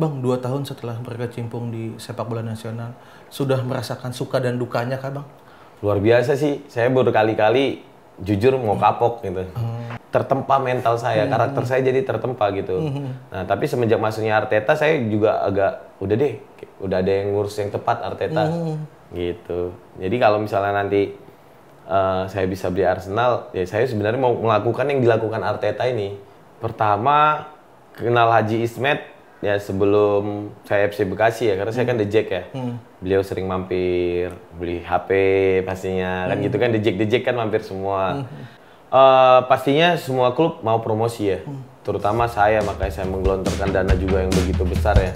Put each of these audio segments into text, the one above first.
Bang, 2 tahun setelah berkecimpung di sepak bola nasional, sudah merasakan suka dan dukanya kah, Bang? Luar biasa sih, saya berkali-kali jujur mau kapok gitu. Tertempa mental saya, karakter saya jadi tertempa gitu. Nah, tapi semenjak masuknya Arteta, saya juga agak, udah deh, udah ada yang ngurus yang tepat Arteta. Gitu. Jadi kalau misalnya nanti saya bisa beli Arsenal, ya saya sebenarnya mau melakukan yang dilakukan Arteta ini. Pertama, kenal Haji Ismet, ya sebelum saya FC Bekasi ya, karena saya kan The Jack ya. Beliau sering mampir, beli HP pastinya, kan gitu kan The Jack kan mampir semua. Pastinya semua klub mau promosi ya, terutama saya, makanya saya menggelontorkan dana juga yang begitu besar ya.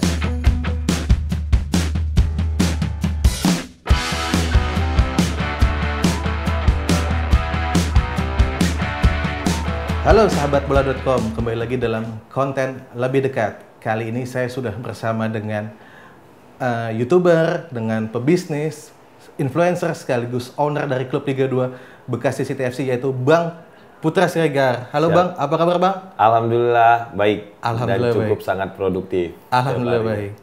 Halo sahabat bola.com, kembali lagi dalam konten lebih dekat. Kali ini saya sudah bersama dengan YouTuber, dengan pebisnis, influencer sekaligus owner dari klub Liga 2 Bekasi City FC, yaitu Bang Putra Siregar. Halo. Siap. Bang, apa kabar Bang? Alhamdulillah baik. Alhamdulillah dan cukup baik. sangat produktif. Alhamdulillah baik.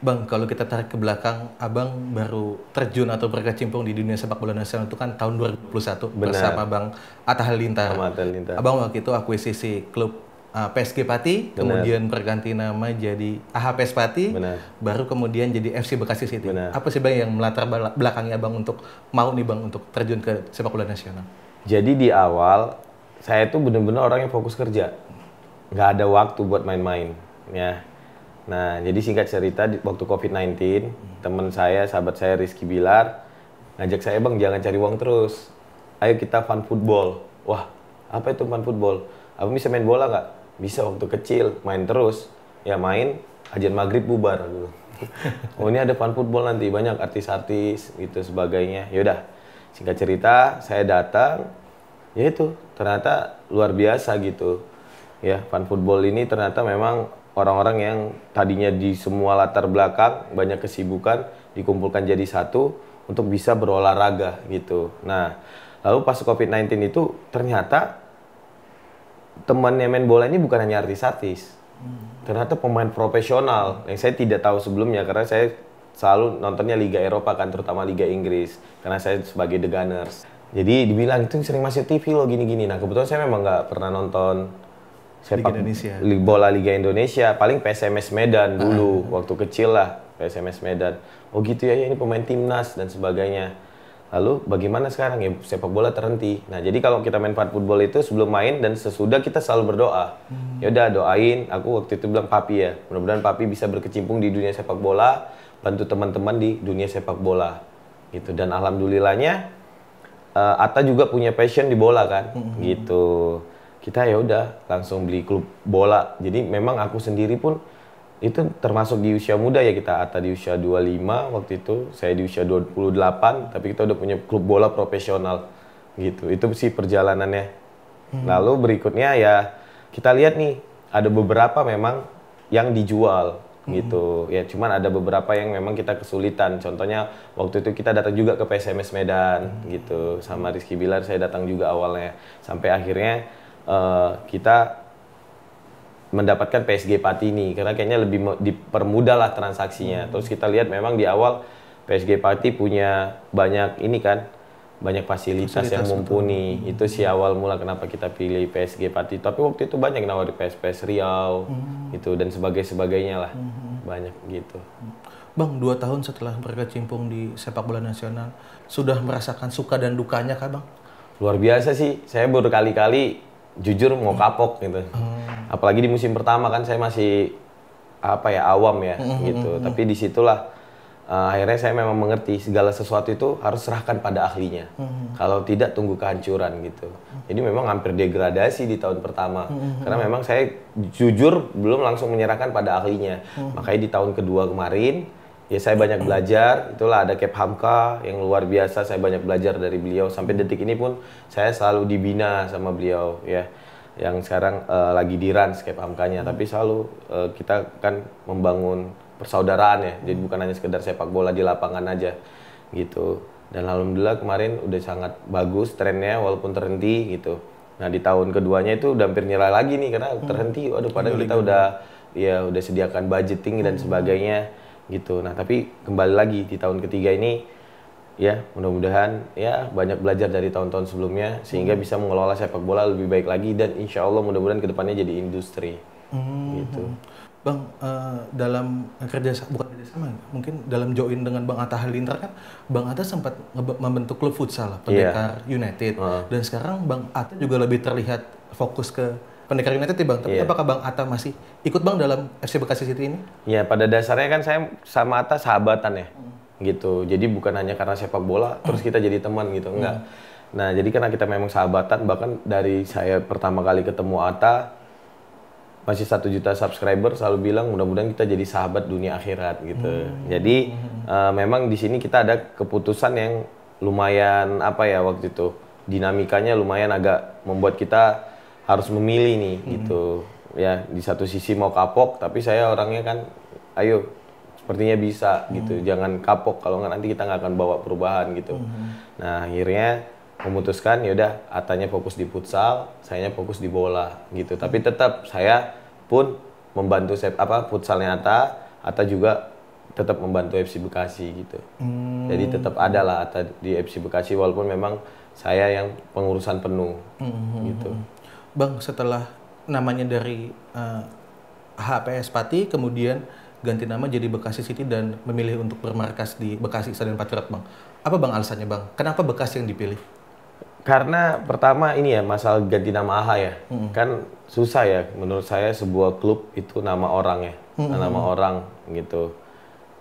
Bang, kalau kita tarik ke belakang, Abang baru terjun atau berkecimpung di dunia sepak bola nasional itu kan tahun 2021 bersama Bang Atta Halilintar. Abang waktu itu akuisisi klub PSG Pati, kemudian berganti nama jadi AHPS Pati, baru kemudian jadi FC Bekasi City. Apa sih Bang yang melatar belakangnya Abang untuk mau nih Bang untuk terjun ke sepak bola nasional? Jadi di awal, saya tuh bener-bener orang yang fokus kerja. Nggak ada waktu buat main-main. Ya. Nah, jadi singkat cerita, waktu COVID-19, teman saya, sahabat saya Rizky Bilar, ngajak saya, Bang, jangan cari uang terus. Ayo kita fun football. Wah, apa itu fun football? Abang bisa main bola nggak? Bisa waktu kecil, main terus. Ya main, ajian maghrib bubar. Oh ini ada fun football nanti, banyak artis-artis, gitu sebagainya. Yaudah, singkat cerita, saya datang, ya itu, ternyata luar biasa gitu. Ya, fun football ini ternyata memang orang-orang yang tadinya di semua latar belakang, banyak kesibukan, dikumpulkan jadi satu untuk bisa berolahraga gitu. Nah, lalu pas COVID-19 itu ternyata temannya main bola ini bukan hanya artis-artis. Ternyata pemain profesional yang saya tidak tahu sebelumnya karena saya selalu nontonnya Liga Eropa kan, terutama Liga Inggris. Karena saya sebagai The Gunners. Jadi dibilang itu sering masuk TV loh gini-gini. Nah, kebetulan saya memang nggak pernah nonton sepak bola Liga Indonesia, paling PSMS Medan dulu waktu kecil lah, PSMS Medan. Oh gitu ya, ini pemain timnas dan sebagainya. Lalu bagaimana sekarang ya, sepak bola terhenti. Nah, jadi kalau kita main fun football itu sebelum main dan sesudah kita selalu berdoa. Ya udah doain, aku waktu itu bilang Papi ya, mudah-mudahan Papi bisa berkecimpung di dunia sepak bola, bantu teman-teman di dunia sepak bola. Gitu, dan alhamdulillahnya Atta juga punya passion di bola kan, gitu. Kita ya udah langsung beli klub bola. Jadi memang aku sendiri pun itu termasuk di usia muda ya, kita Atta di usia 25 waktu itu, saya di usia 28, tapi kita udah punya klub bola profesional gitu. Itu sih perjalanannya. Lalu berikutnya ya kita lihat nih, ada beberapa memang yang dijual gitu. Ya cuman ada beberapa yang memang kita kesulitan. Contohnya waktu itu kita datang juga ke PSMS Medan gitu. Sama Rizky Bilar saya datang juga awalnya. Sampai akhirnya kita mendapatkan PSG Pati ini karena kayaknya lebih dipermudah lah transaksinya. Terus kita lihat memang di awal PSG Pati punya banyak ini kan, banyak fasilitas yang mumpuni. Itu sih awal mula kenapa kita pilih PSG Pati. Tapi waktu itu banyak nawari PSPS Riau gitu dan sebagainya lah. Banyak gitu. Bang, 2 tahun setelah berkecimpung di sepak bola nasional, sudah merasakan suka dan dukanya kah Bang? Luar biasa sih, saya berkali-kali jujur mau kapok gitu. Apalagi di musim pertama kan saya masih awam ya gitu. Tapi disitulah akhirnya saya memang mengerti segala sesuatu itu harus serahkan pada ahlinya. Kalau tidak tunggu kehancuran gitu. Jadi memang hampir degradasi di tahun pertama. Karena memang saya jujur belum langsung menyerahkan pada ahlinya. Makanya di tahun kedua kemarin ya saya banyak belajar, itulah ada Kep Hamka yang luar biasa, saya banyak belajar dari beliau. Sampai detik ini pun saya selalu dibina sama beliau ya. Yang sekarang lagi di Rans Kep Hamkanya, tapi selalu kita kan membangun persaudaraan ya. Jadi bukan hanya sekedar sepak bola di lapangan aja gitu. Dan alhamdulillah kemarin udah sangat bagus trennya walaupun terhenti gitu. Nah di tahun keduanya itu udah hampir nyerah lagi nih karena terhenti. Waduh, padahal kita udah ya udah sediakan budgeting dan sebagainya gitu. Nah, tapi kembali lagi di tahun ketiga ini ya mudah-mudahan ya banyak belajar dari tahun-tahun sebelumnya sehingga bisa mengelola sepak bola lebih baik lagi dan insya Allah mudah-mudahan kedepannya jadi industri gitu. Bang, dalam bukan kerjasama, mungkin dalam join dengan Bang Atta Halilintar kan, Bang Atta sempat membentuk klub futsal, Pendekar United, dan sekarang Bang Atta juga lebih terlihat fokus ke Pendekar United ya Bang, tapi apakah Bang Atta masih ikut Bang dalam FC Bekasi City ini? Ya pada dasarnya kan saya sama Atta sahabatan ya, gitu. Jadi bukan hanya karena sepak bola, terus kita jadi teman gitu, enggak. Nah jadi karena kita memang sahabatan, bahkan dari saya pertama kali ketemu Atta, masih 1 juta subscriber selalu bilang mudah-mudahan kita jadi sahabat dunia akhirat gitu. Jadi memang di sini kita ada keputusan yang lumayan apa ya waktu itu dinamikanya lumayan agak membuat kita harus memilih nih gitu. Ya di satu sisi mau kapok tapi saya orangnya kan ayo sepertinya bisa gitu. Jangan kapok kalau nggak nanti kita nggak akan bawa perubahan gitu. Nah akhirnya memutuskan yaudah Atanya fokus di futsal, sayanya fokus di bola gitu. Tapi tetap saya pun membantu futsalnya Atta juga tetap membantu FC Bekasi gitu. Jadi tetap ada lah Atta di FC Bekasi walaupun memang saya yang pengurusan penuh gitu. Bang, setelah namanya dari HPS Pati kemudian ganti nama jadi Bekasi City dan memilih untuk bermarkas di Bekasi Stadion Patriot Bang. Apa Bang alasannya Bang? Kenapa Bekasi yang dipilih? Karena pertama ini ya masalah ganti nama AHA ya, kan susah ya menurut saya sebuah klub itu nama orang ya, nama orang gitu.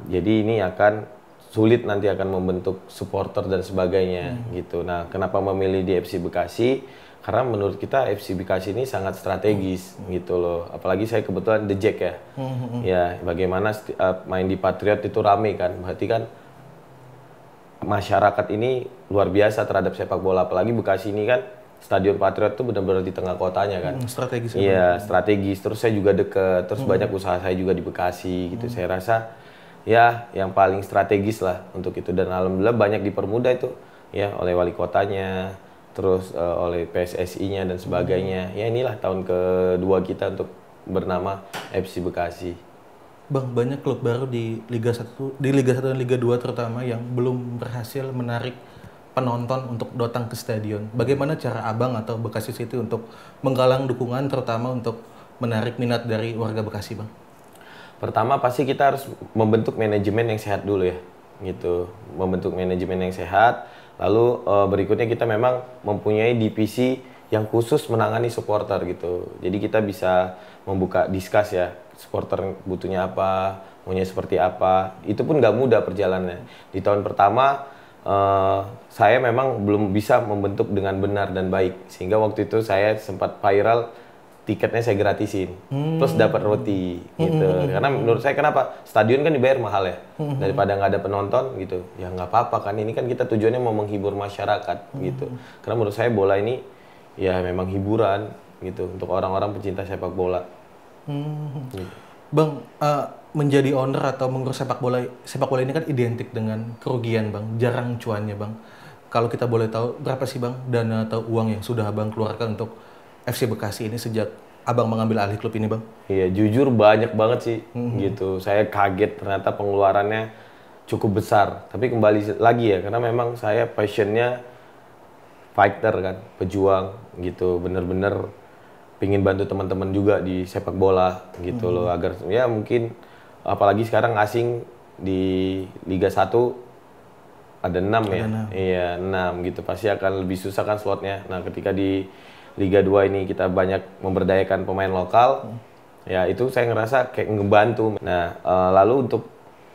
Jadi ini akan sulit nanti akan membentuk supporter dan sebagainya gitu. Nah kenapa memilih di FC Bekasi? Karena menurut kita FC Bekasi ini sangat strategis gitu loh. Apalagi saya kebetulan The Jack ya, ya bagaimana main di Patriot itu rame kan, berarti kan masyarakat ini luar biasa terhadap sepak bola, apalagi Bekasi ini kan Stadion Patriot tuh benar-benar di tengah kotanya kan. Strategis. Iya, strategis. Terus saya juga deket, terus banyak usaha saya juga di Bekasi gitu. Saya rasa ya yang paling strategis lah untuk itu dan alhamdulillah banyak dipermudah itu ya oleh wali kotanya, terus oleh PSSI-nya dan sebagainya. Ya inilah tahun kedua kita untuk bernama FC Bekasi. Bang, banyak klub baru di Liga 1 dan Liga 2 terutama yang belum berhasil menarik penonton untuk datang ke stadion. Bagaimana cara Abang atau Bekasi City untuk menggalang dukungan terutama untuk menarik minat dari warga Bekasi, Bang? Pertama pasti kita harus membentuk manajemen yang sehat dulu ya. Gitu. Membentuk manajemen yang sehat. Lalu berikutnya kita memang mempunyai divisi yang khusus menangani supporter gitu. Jadi kita bisa membuka diskus ya, supporter butuhnya apa, maunya seperti apa. Itu pun nggak mudah perjalanannya. Di tahun pertama saya memang belum bisa membentuk dengan benar dan baik. Sehingga waktu itu saya sempat viral, tiketnya saya gratisin, terus dapat roti gitu. Karena menurut saya kenapa? Stadion kan dibayar mahal ya, daripada nggak ada penonton gitu. Ya nggak apa-apa kan, ini kan kita tujuannya mau menghibur masyarakat gitu. Karena menurut saya bola ini ya memang hiburan gitu untuk orang-orang pecinta sepak bola. Gitu. Bang, menjadi owner atau mengurus sepak bola ini kan identik dengan kerugian Bang, jarang cuannya Bang. Kalau kita boleh tahu berapa sih Bang dana atau uang yang sudah Abang keluarkan untuk FC Bekasi ini sejak Abang mengambil alih klub ini Bang? Iya jujur banyak banget sih gitu. Saya kaget ternyata pengeluarannya cukup besar. Tapi kembali lagi ya karena memang saya passionnya fighter kan, pejuang gitu, bener-bener pingin bantu teman-teman juga di sepak bola gitu loh agar ya mungkin apalagi sekarang asing di Liga 1 ada 6 ya. Iya, 6 gitu. Pasti akan lebih susah kan slotnya. Nah, ketika di Liga 2 ini kita banyak memberdayakan pemain lokal, ya itu saya ngerasa kayak ngebantu. Nah, lalu untuk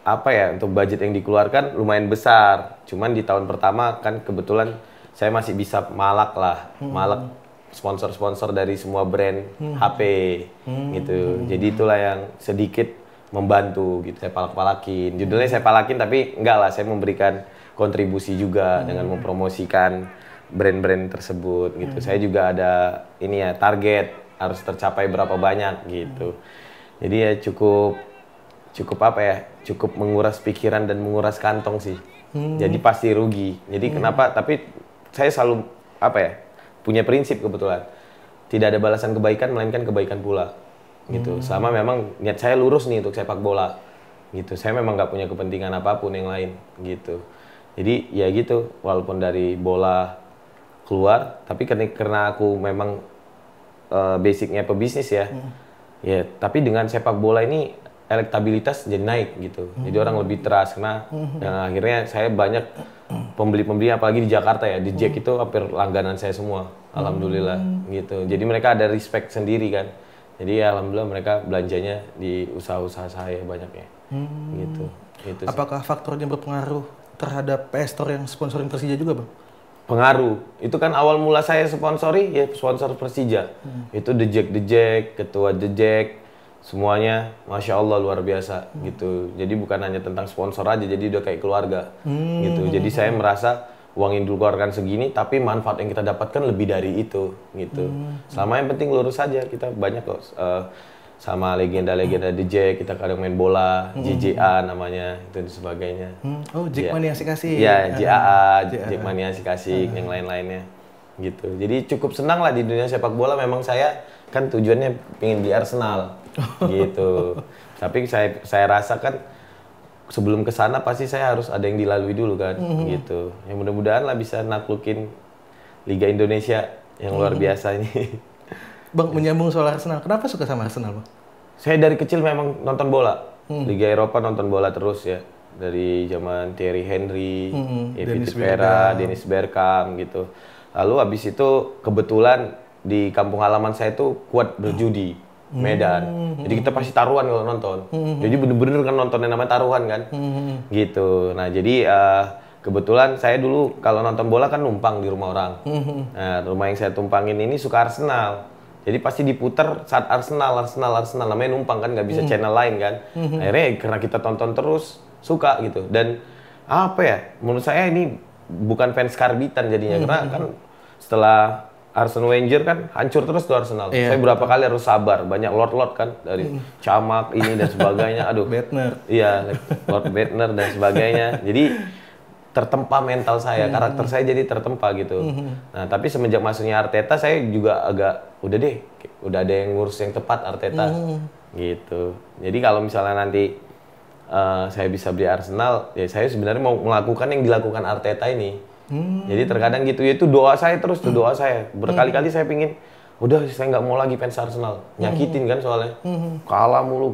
apa ya? Untuk budget yang dikeluarkan lumayan besar. Cuman di tahun pertama kan kebetulan saya masih bisa malak sponsor-sponsor dari semua brand HP gitu. Jadi itulah yang sedikit membantu gitu. Saya palak-palakin. Judulnya saya palakin tapi enggak lah, saya memberikan kontribusi juga dengan mempromosikan brand-brand tersebut gitu. Saya juga ada ini ya target harus tercapai berapa banyak gitu. Jadi ya cukup apa ya? Cukup menguras pikiran dan menguras kantong sih. Jadi pasti rugi. Jadi kenapa? Tapi saya selalu apa ya? Punya prinsip kebetulan. Tidak ada balasan kebaikan melainkan kebaikan pula. gitu. Selama memang niat saya lurus nih untuk sepak bola gitu. Saya memang nggak punya kepentingan apapun yang lain gitu. Jadi ya gitu, walaupun dari bola keluar, tapi karena aku memang basicnya pebisnis ya, ya tapi dengan sepak bola ini elektabilitas jadi naik gitu. Jadi orang lebih trust karena dan akhirnya saya banyak pembeli-pembeli apalagi di Jakarta ya, di Jack itu hampir langganan saya semua, alhamdulillah gitu. Jadi mereka ada respect sendiri kan. Jadi ya, alhamdulillah mereka belanjanya di usaha-usaha saya banyaknya gitu. Gitu sih. Apakah faktornya berpengaruh terhadap PS Store yang sponsoring Persija juga, Bang? Pengaruh. Itu kan awal mula saya sponsori ya sponsor Persija. Itu The Jack, ketua The Jack, semuanya Masya Allah luar biasa gitu. Jadi bukan hanya tentang sponsor aja, jadi udah kayak keluarga gitu. Jadi saya merasa uang yang dikeluarkan segini, tapi manfaat yang kita dapatkan lebih dari itu gitu. Selama yang penting lurus saja, kita banyak kok sama legenda-legenda The Jack, kita kadang main bola, JJA namanya, itu dan sebagainya. Oh, Jackmania Asik-Asik. Ya, JAA, Jackmania Asik-Asik, yang lain-lainnya gitu. Jadi cukup senang lah di dunia sepak bola. Memang saya kan tujuannya pengen di Arsenal gitu. Tapi saya rasa kan sebelum ke sana pasti saya harus ada yang dilalui dulu kan gitu. Yang mudah-mudahan lah bisa naklukin Liga Indonesia yang luar biasa ini. Bang, menyambung soal Arsenal, kenapa suka sama Arsenal, Bang? Saya dari kecil memang nonton bola. Liga Eropa nonton bola terus ya. Dari zaman Thierry Henry, Evie Vera, Dennis Bergkamp gitu. Lalu habis itu kebetulan di kampung halaman saya itu kuat berjudi, Medan. Jadi kita pasti taruhan kalau nonton. Jadi bener-bener kan nonton yang namanya taruhan kan. Gitu. Nah jadi kebetulan saya dulu kalau nonton bola kan numpang di rumah orang. Nah rumah yang saya tumpangin ini suka Arsenal. Jadi pasti diputar saat Arsenal namanya numpang kan, nggak bisa channel lain kan. Akhirnya karena kita tonton terus suka gitu. Dan apa ya, menurut saya ini bukan fans karbitan jadinya karena kan setelah Arsene Wenger kan hancur terus tuh Arsenal. Saya berapa kali harus sabar, banyak lord kan dari Camak ini dan sebagainya. Aduh. Bednar. Iya, Lord Bednar dan sebagainya. Jadi tertempa mental saya, karakter saya jadi tertempa gitu. Nah, tapi semenjak masuknya Arteta saya juga agak udah ada yang ngurus yang tepat Arteta gitu. Jadi kalau misalnya nanti saya bisa beli Arsenal, ya saya sebenarnya mau melakukan yang dilakukan Arteta ini. Jadi terkadang gitu, ya itu doa saya terus tuh, doa saya. Berkali-kali saya pingin, udah saya nggak mau lagi fans Arsenal, nyakitin kan soalnya. Kalah mulu,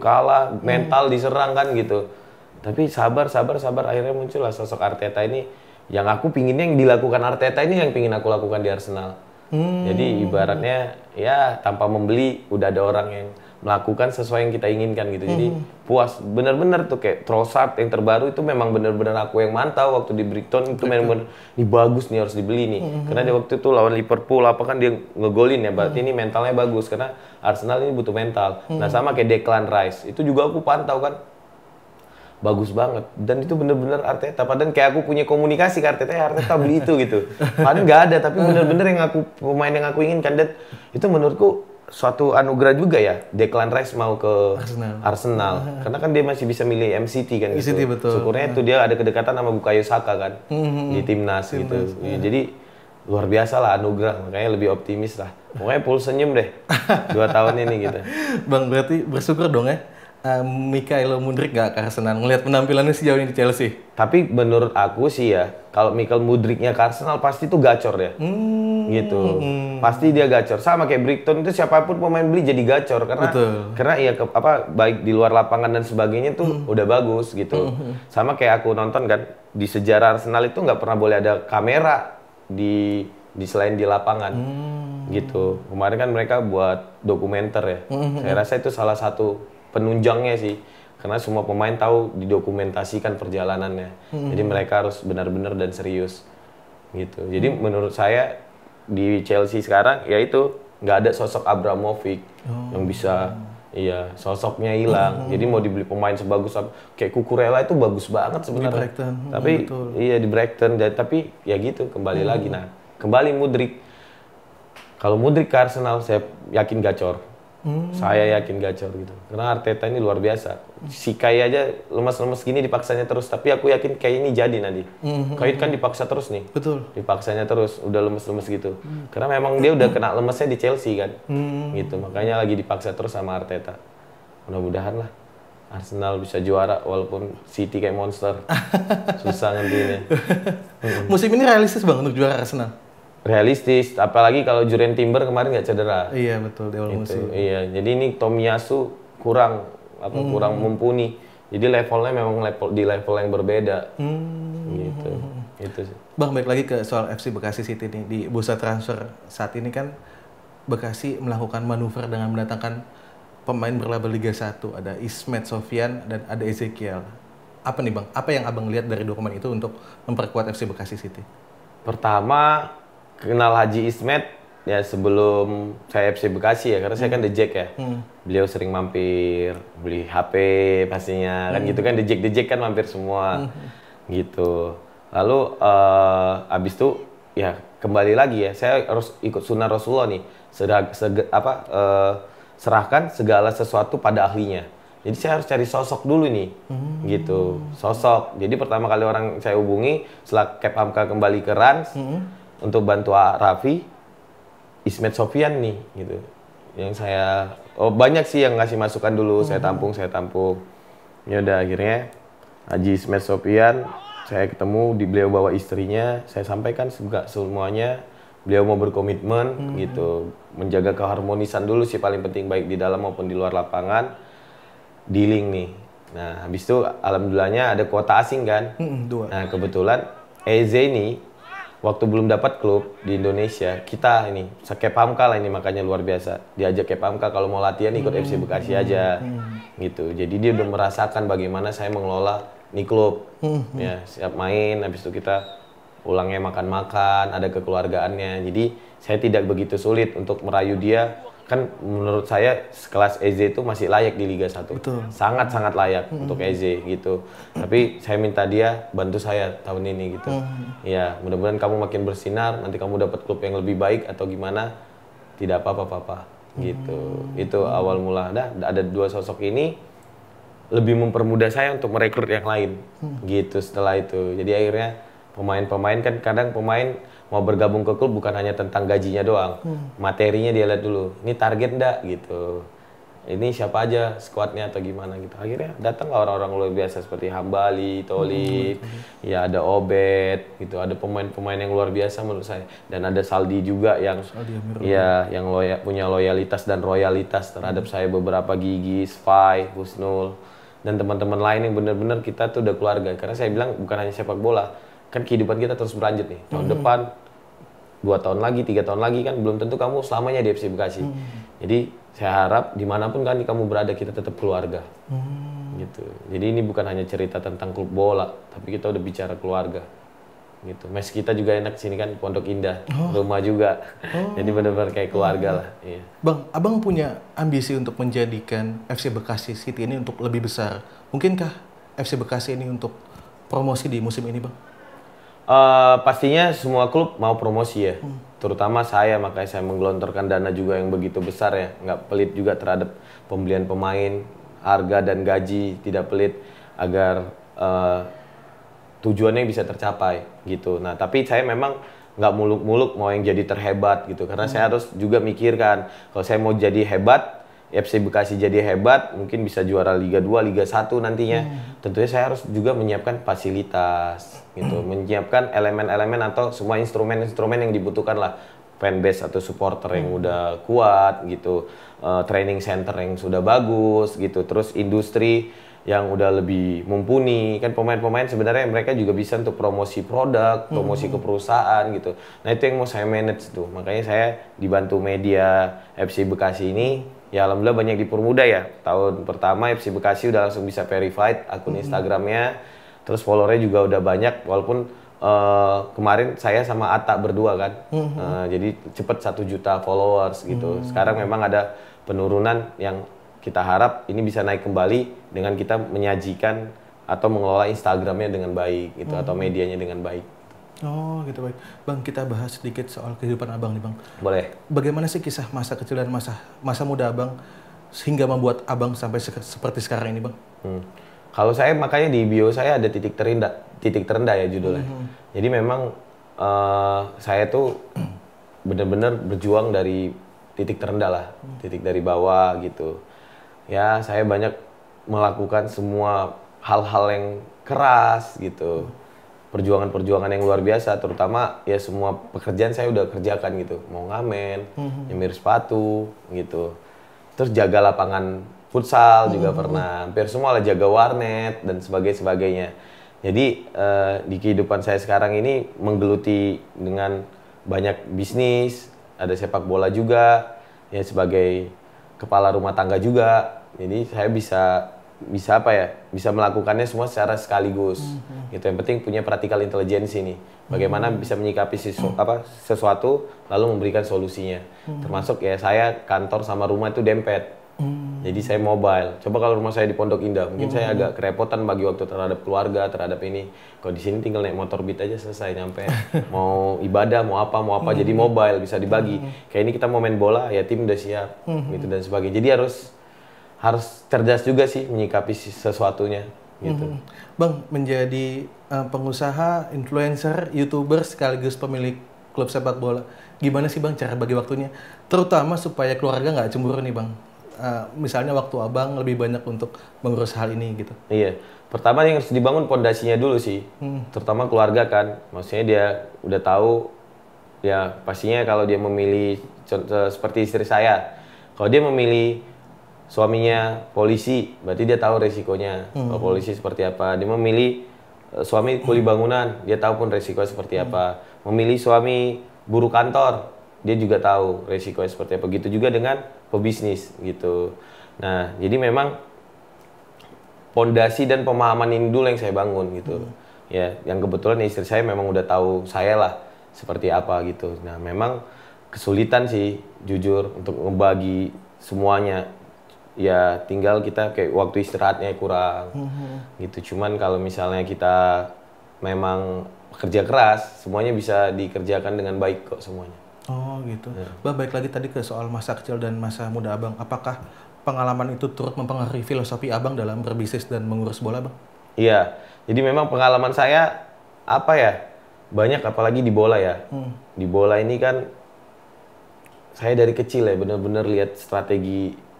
mental diserang kan gitu. Tapi sabar, akhirnya muncullah sosok Arteta ini. Yang aku pinginnya yang dilakukan Arteta ini yang pingin aku lakukan di Arsenal. Jadi ibaratnya ya tanpa membeli udah ada orang yang melakukan sesuai yang kita inginkan gitu. Jadi puas, bener-bener tuh kayak Trossard yang terbaru itu memang bener-bener aku yang mantau waktu di Brighton itu bener-bener ini bagus nih harus dibeli nih. Karena dia waktu itu lawan Liverpool apa kan dia ngegolin ya, berarti ini mentalnya bagus karena Arsenal ini butuh mental. Nah sama kayak Declan Rice itu juga aku pantau kan. Bagus banget dan itu bener-bener Arteta. Padahal kayak aku punya komunikasi ke Arteta, ya Arteta beli itu gitu. Padahal nggak ada, tapi bener-bener yang pemain yang aku inginkan dan itu menurutku suatu anugerah juga ya. Declan Rice mau ke Arsenal. Karena kan dia masih bisa milih MCT kan gitu. MCT, betul. Syukurnya itu dia ada kedekatan sama Bukayo Saka kan di timnas gitu. Ya, jadi luar biasa lah anugerah, makanya lebih optimis lah. Pokoknya full senyum deh 2 tahun ini gitu. Bang, berarti bersyukur dong ya. Mykhailo Mudryk gak ke Arsenal ngelihat penampilannya sejauh ini di Chelsea. Tapi menurut aku sih ya, kalau Mykhailo Mudryknya ke Arsenal pasti tuh gacor ya. Gitu. Pasti dia gacor. Sama kayak Brighton itu siapapun pemain beli jadi gacor karena ya baik di luar lapangan dan sebagainya tuh udah bagus gitu. Sama kayak aku nonton kan di sejarah Arsenal itu nggak pernah boleh ada kamera di selain di lapangan. Gitu. Kemarin kan mereka buat dokumenter ya. Saya rasa itu salah satu penunjangnya sih, karena semua pemain tahu didokumentasikan perjalanannya. Jadi mereka harus benar-benar dan serius gitu. Jadi menurut saya di Chelsea sekarang ya itu nggak ada sosok Abramovich yang bisa sosoknya hilang. Jadi mau dibeli pemain sebagus kayak Cucurella itu bagus banget sebenarnya. Tapi di Brighton tapi ya gitu kembali lagi. Nah, kembali Mudryk. Kalau Mudryk ke Arsenal saya yakin gacor. Saya yakin gacor gitu. Karena Arteta ini luar biasa. Si Kai aja lemas-lemas gini dipaksanya terus. Tapi aku yakin Kai ini jadi nanti. Kai kan dipaksa terus nih. Betul. Dipaksanya terus, udah lemes-lemes gitu. Karena memang dia udah kena lemesnya di Chelsea kan. Gitu. Makanya lagi dipaksa terus sama Arteta. Mudah-mudahan lah Arsenal bisa juara walaupun City kayak monster. Susah ngantinya. Musim ini realistis Bang untuk juara Arsenal? Realistis, apalagi kalau Jurriën Timber kemarin nggak cedera. Iya betul, di awal musim. Iya, jadi ini Tomiyasu kurang mumpuni. Jadi levelnya memang di level yang berbeda. Gitu. Itu sih. Bang, balik lagi ke soal FC Bekasi City nih. Di bursa transfer saat ini kan Bekasi melakukan manuver dengan mendatangkan pemain berlabel Liga 1. Ada Ismet Sofyan dan ada Ezekiel. Apa nih Bang? Apa yang Abang lihat dari 2 pemain itu untuk memperkuat FC Bekasi City? Pertama, kenal Haji Ismet ya sebelum saya FC Bekasi ya, karena saya kan The Jack ya. Beliau sering mampir, beli HP pastinya, kan gitu kan The Jack kan mampir semua gitu. Lalu abis itu ya kembali lagi ya, saya harus ikut sunnah Rasulullah nih, serahkan segala sesuatu pada ahlinya. Jadi saya harus cari sosok dulu nih, gitu, sosok. Jadi pertama kali orang saya hubungi setelah Kep Hamka kembali ke Rans, untuk bantu Raffi, Ismet Sofyan nih, gitu. Yang saya, banyak sih yang ngasih masukan dulu, saya tampung. Ya udah akhirnya Haji Ismet Sofyan, saya ketemu, beliau bawa istrinya, saya sampaikan semuanya, beliau mau berkomitmen, gitu, menjaga keharmonisan dulu sih paling penting baik di dalam maupun di luar lapangan, dealing nih. Nah habis itu alhamdulillahnya ada kuota asing kan, nah kebetulan Eze ini waktu belum dapat klub di Indonesia, kita ini Kep Hamka lah ini makanya luar biasa. Diajak Kep Hamka kalau mau latihan ikut FC Bekasi aja, gitu. Jadi dia udah merasakan bagaimana saya mengelola nih klub, ya siap main. Habis itu kita pulangnya makan-makan, ada kekeluargaannya. Jadi saya tidak begitu sulit untuk merayu dia. Kan menurut saya sekelas Eze itu masih layak di Liga 1. Sangat-sangat layak untuk Eze gitu. Tapi saya minta dia bantu saya tahun ini gitu. Ya, mudah-mudahan kamu makin bersinar, nanti kamu dapat klub yang lebih baik atau gimana. Tidak apa-apa gitu. Itu awal mula. Ada 2 sosok ini lebih mempermudah saya untuk merekrut yang lain. Gitu setelah itu. Jadi akhirnya pemain-pemain kan kadang pemain mau bergabung ke klub bukan hanya tentang gajinya doang, materinya dia lihat dulu, ini target enggak gitu, ini siapa aja skuadnya atau gimana gitu. Akhirnya datanglah orang-orang luar biasa seperti Hambali, Tolib, ya ada Obed gitu, ada pemain-pemain yang luar biasa menurut saya, dan ada Saldi juga yang yang punya loyalitas dan royalitas terhadap saya, beberapa Gigi, Sfai, Husnul, dan teman-teman lain yang benar-benar kita tuh udah keluarga. Karena saya bilang bukan hanya sepak bola, kan kehidupan kita terus berlanjut nih. Tahun depan 2 tahun lagi, 3 tahun lagi kan belum tentu kamu selamanya di FC Bekasi. Jadi saya harap dimanapun kan kamu berada kita tetap keluarga. Gitu. Jadi ini bukan hanya cerita tentang klub bola, tapi kita udah bicara keluarga. Gitu. Mes kita juga enak sini kan Pondok Indah, rumah juga. Jadi benar-benar kayak keluarga lah. Iya. Bang, Abang punya ambisi untuk menjadikan FC Bekasi City ini untuk lebih besar. Mungkinkah FC Bekasi ini untuk promosi di musim ini, Bang? Pastinya semua klub mau promosi ya, terutama saya, makanya saya menggelontorkan dana juga yang begitu besar ya, nggak pelit juga terhadap pembelian pemain, harga dan gaji tidak pelit agar tujuannya bisa tercapai gitu. Nah tapi saya memang nggak muluk-muluk mau yang jadi terhebat gitu, karena saya harus juga mikirkan kalau saya mau jadi hebat, FC Bekasi jadi hebat, mungkin bisa juara Liga 2, Liga 1 nantinya. Tentunya saya harus juga menyiapkan fasilitas, gitu, menyiapkan elemen-elemen atau semua instrumen-instrumen yang dibutuhkan lah, fanbase atau supporter yang udah kuat, gitu, training center yang sudah bagus, gitu, terus industri yang udah lebih mumpuni. Kan pemain-pemain sebenarnya mereka juga bisa untuk promosi produk, promosi ke perusahaan gitu. Nah itu yang mau saya manage tuh, makanya saya dibantu media FC Bekasi ini. Ya alhamdulillah banyak dipermudah ya. Tahun pertama FC Bekasi udah langsung bisa verified akun Instagramnya. Terus followernya juga udah banyak. Walaupun kemarin saya sama Atta berdua kan. Jadi cepet 1 juta followers gitu. Sekarang memang ada penurunan yang kita harap ini bisa naik kembali dengan kita menyajikan atau mengelola Instagramnya dengan baik gitu. Atau medianya dengan baik. Oh gitu, baik. Bang, kita bahas sedikit soal kehidupan abang nih bang. Boleh. Bagaimana sih kisah masa kecil dan masa muda abang sehingga membuat abang sampai seperti sekarang ini bang? Kalau saya makanya di bio saya ada titik terendah ya judulnya. Jadi memang saya tuh benar-benar berjuang dari titik terendah lah, titik dari bawah gitu. Ya saya banyak melakukan semua hal-hal yang keras gitu. Perjuangan-perjuangan yang luar biasa, terutama ya semua pekerjaan saya udah kerjakan gitu. Mau ngamen, nyemir sepatu gitu. Terus jaga lapangan futsal juga pernah. Hampir semua lah, jaga warnet dan sebagainya. Jadi di kehidupan saya sekarang ini menggeluti dengan banyak bisnis, ada sepak bola juga, ya sebagai kepala rumah tangga juga. Jadi saya bisa apa ya, bisa melakukannya semua secara sekaligus gitu. Yang penting punya practical intelligence ini, bagaimana bisa menyikapi sesuatu lalu memberikan solusinya. Termasuk ya saya kantor sama rumah itu dempet, jadi saya mobile. Coba kalau rumah saya di Pondok Indah mungkin saya agak kerepotan bagi waktu terhadap keluarga, terhadap ini. Kalau di sini tinggal naik motor Beat aja selesai nyampe. Mau ibadah mau apa jadi mobile, bisa dibagi. Kayak ini kita mau main bola ya tim udah siap gitu dan sebagainya. Jadi harus cerdas juga sih menyikapi sesuatunya gitu. Bang, menjadi pengusaha, influencer, YouTuber sekaligus pemilik klub sepak bola. Gimana sih bang cara bagi waktunya? Terutama supaya keluarga nggak cemburu nih bang. Misalnya waktu abang lebih banyak untuk mengurus hal ini gitu. Iya, pertama yang harus dibangun pondasinya dulu sih. Terutama keluarga kan. Maksudnya dia udah tahu ya pastinya kalau dia memilih seperti istri saya. Kalau dia memilih suaminya polisi, berarti dia tahu resikonya. Kalau polisi seperti apa. Dia memilih suami kuli bangunan, dia tahu pun resikonya seperti apa. Memilih suami buruh kantor, dia juga tahu resikonya seperti apa. Begitu juga dengan pebisnis gitu. Nah, jadi memang pondasi dan pemahaman ini dulu yang saya bangun gitu. Ya, yang kebetulan istri saya memang udah tahu saya lah seperti apa gitu. Nah, memang kesulitan sih jujur untuk membagi semuanya. Ya tinggal kita kayak waktu istirahatnya kurang gitu. Cuman kalau misalnya kita memang kerja keras, semuanya bisa dikerjakan dengan baik kok semuanya. Oh gitu. Ya. Bang, balik lagi tadi ke soal masa kecil dan masa muda abang. Apakah pengalaman itu turut mempengaruhi filosofi abang dalam berbisnis dan mengurus bola bang? Iya, jadi memang pengalaman saya apa ya, banyak apalagi di bola ya. Di bola ini kan saya dari kecil ya benar-benar lihat strategi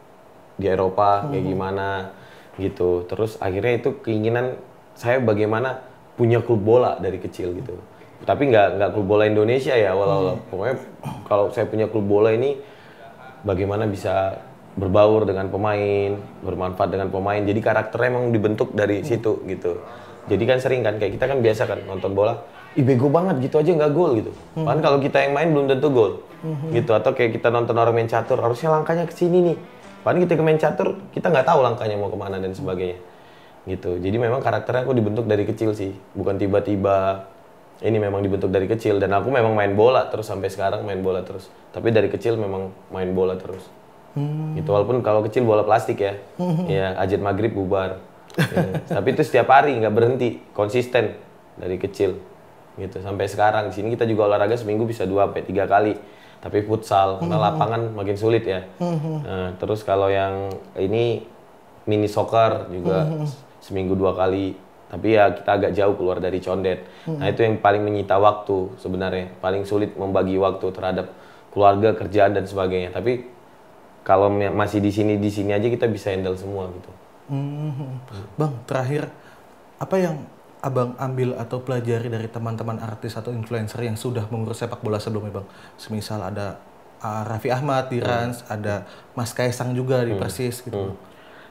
di Eropa kayak gimana gitu. Terus akhirnya itu keinginan saya bagaimana punya klub bola dari kecil gitu. Tapi nggak klub bola Indonesia ya awal-awal. Pokoknya kalau saya punya klub bola ini bagaimana bisa berbaur dengan pemain, bermanfaat dengan pemain. Jadi karakternya emang dibentuk dari situ gitu. Jadi kan sering kan kayak kita kan biasa kan nonton bola, ih bego banget gitu aja nggak gol gitu. Bahkan kalau kita yang main belum tentu gol gitu. Atau kayak kita nonton orang main catur, harusnya langkahnya ke sini nih. Padahal kita main catur, kita nggak tahu langkahnya mau kemana dan sebagainya, gitu. Jadi memang karakternya aku dibentuk dari kecil sih, bukan tiba-tiba. Ini memang dibentuk dari kecil dan aku memang main bola terus sampai sekarang main bola terus. Tapi dari kecil memang main bola terus. Gitu walaupun kalau kecil bola plastik ya, ya azan maghrib bubar. Ya. Tapi itu setiap hari nggak berhenti, konsisten dari kecil, gitu sampai sekarang. Di sini kita juga olahraga seminggu bisa 2-3 kali. Tapi futsal, karena lapangan makin sulit ya. Nah, terus kalau yang ini mini soccer juga seminggu 2 kali. Tapi ya kita agak jauh keluar dari Condet. Nah itu yang paling menyita waktu sebenarnya. Paling sulit membagi waktu terhadap keluarga, kerjaan dan sebagainya. Tapi kalau masih di sini aja kita bisa handle semua gitu. Bang, terakhir apa yang abang ambil atau pelajari dari teman-teman artis atau influencer yang sudah mengurus sepak bola sebelumnya bang? Semisal ada Raffi Ahmad di Rans, ada Mas Kaisang juga di Persis gitu.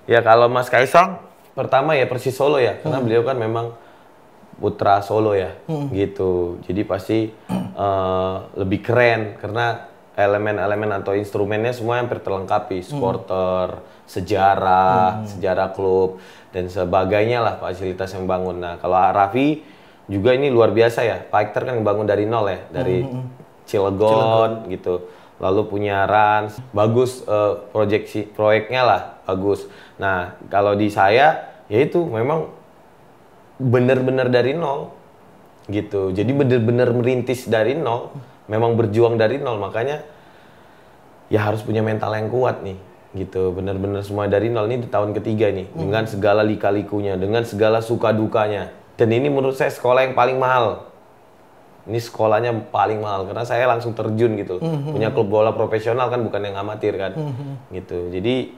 Ya kalau Mas Kaisang pertama ya Persis Solo ya, karena beliau kan memang putra Solo ya, gitu. Jadi pasti lebih keren karena elemen-elemen atau instrumennya semua hampir terlengkapi, supporter, sejarah klub dan sebagainya lah fasilitas yang bangun. Nah kalau Raffi juga ini luar biasa ya, Pak Hector kan bangun dari nol ya, dari Cilegon gitu. Lalu punya Rans, bagus proyeknya lah, bagus. Nah kalau di saya, ya itu memang benar-benar dari nol. gitu. Jadi bener-bener merintis dari nol, memang berjuang dari nol, makanya ya harus punya mental yang kuat nih, gitu. Bener-bener semua dari nol, ini di tahun ketiga nih, dengan segala lika-likunya, dengan segala suka dukanya. Dan ini menurut saya sekolah yang paling mahal. Ini sekolahnya paling mahal karena saya langsung terjun gitu. Punya klub bola profesional kan, bukan yang amatir kan, gitu. Jadi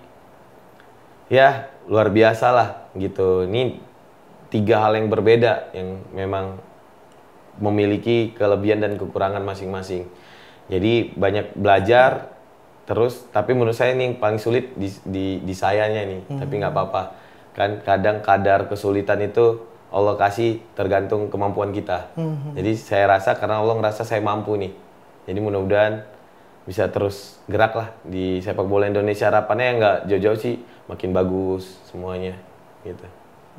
ya luar biasa lah gitu. Ini 3 hal yang berbeda yang memang memiliki kelebihan dan kekurangan masing-masing. Jadi banyak belajar terus, tapi menurut saya ini yang paling sulit di sayanya nih. Tapi nggak apa-apa. Kan kadang kadar kesulitan itu Allah kasih tergantung kemampuan kita. Jadi saya rasa karena Allah ngerasa saya mampu nih. Jadi mudah-mudahan bisa terus gerak lah di sepak bola Indonesia. Harapannya nggak jauh-jauh sih, makin bagus semuanya gitu.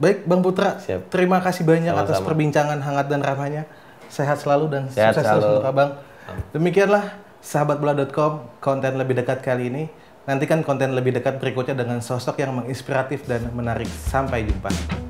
Baik Bang Putra, siap. Terima kasih banyak Sama-sama. atas perbincangan hangat dan ramahnya. Sehat selalu dan Sehat sukses selalu. untuk Abang. Demikianlah sahabatbola.com konten lebih dekat kali ini. Nantikan konten lebih dekat berikutnya dengan sosok yang menginspiratif dan menarik. Sampai jumpa.